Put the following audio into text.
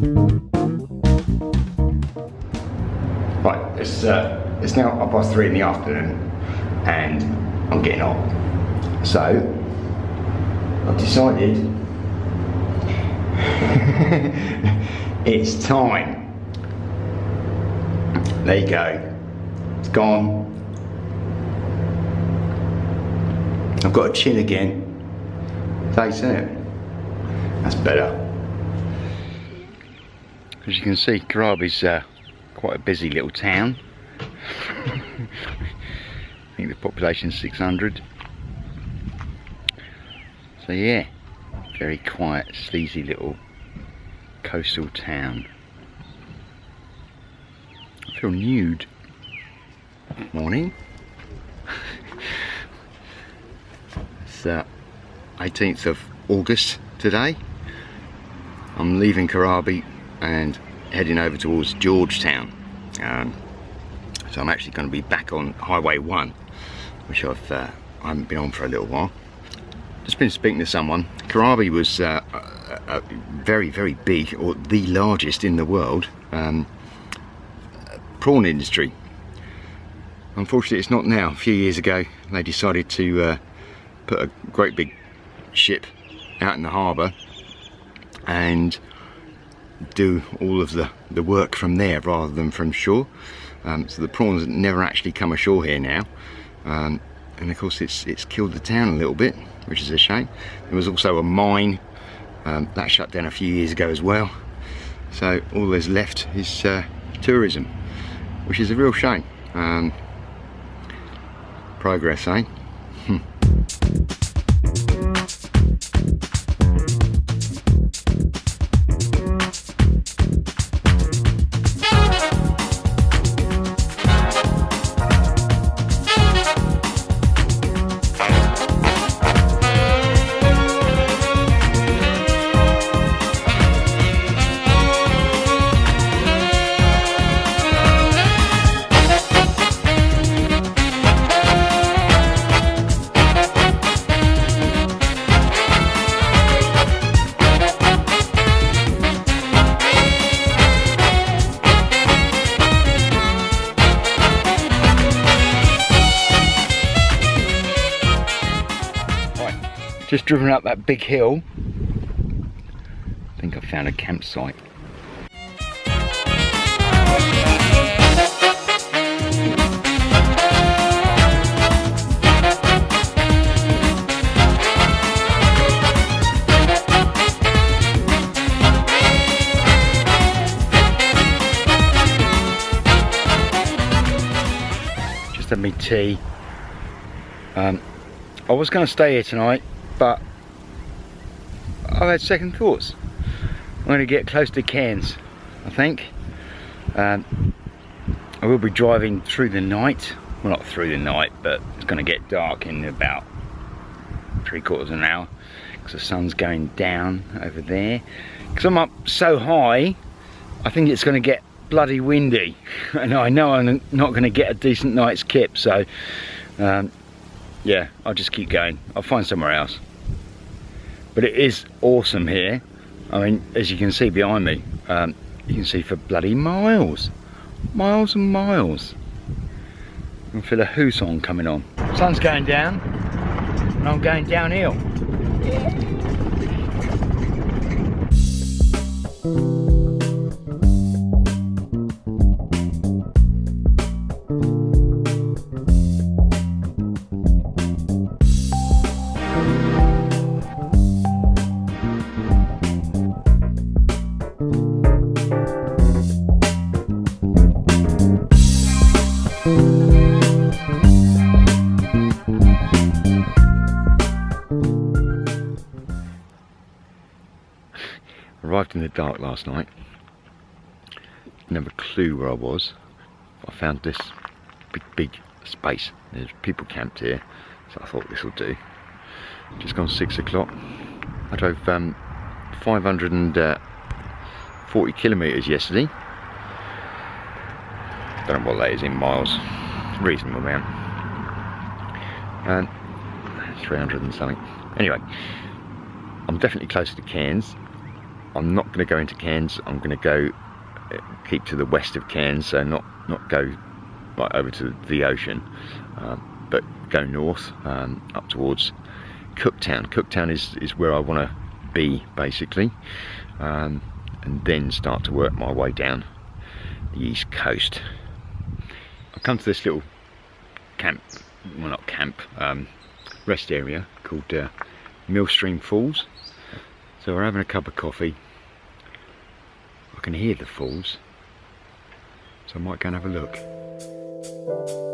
Right, it's now 3:30 in the afternoon and I'm getting hot. So I've decided it's time. There you go. It's gone. I've got a chin again. Thanks, isn't it? That's better. As you can see, Karumba's quite a busy little town. I think the population's 600. So yeah, very quiet, sleazy little coastal town. I feel nude. Morning. It's 18th of August today. I'm leaving Karumba and heading over towards Georgetown. So I'm actually going to be back on Highway 1, which I haven't been on for a little while. Just been speaking to someone. Karumba was very, very big, or the largest in the world, prawn industry. Unfortunately, it's not now. A few years ago, they decided to put a great big ship out in the harbour and do all of the work from there rather than from shore. So the prawns never actually come ashore here now, and of course it's killed the town a little bit, which is a shame. There was also a mine that shut down a few years ago as well, so all there's left is tourism, which is a real shame. Progress, eh? Just driven up that big hill. I think I found a campsite. Just had me tea. I was going to stay here tonight, but I've had second thoughts. I'm going to get close to Cairns, I think. I will be driving through the night. Well, not through the night, but it's going to get dark in about 3/4 of an hour because the sun's going down over there. Because I'm up so high, I think it's going to get bloody windy, and I know I'm not going to get a decent night's kip. So yeah, I'll just keep going. I'll find somewhere else. But it is awesome here. I mean, as you can see behind me, you can see for bloody miles. Miles and miles. I can feel a Who song coming on. Sun's going down, and I'm going downhill. Arrived in the dark last night. Didn't have a clue where I was. I found this big space. There's people camped here, so I thought this will do. Just gone 6 o'clock. I drove 540 kilometres yesterday. Don't know what that is in miles. Reasonable amount. And 300 and something. Anyway, I'm definitely closer to Cairns. I'm not going to go into Cairns. I'm going to go keep to the west of Cairns, so not go right over to the ocean, but go north up towards Cooktown. Cooktown is where I want to be, basically, and then start to work my way down the east coast. I've come to this little camp, well, not camp, rest area called Millstream Falls. So we're having a cup of coffee. I can hear the falls, so I might go and have a look.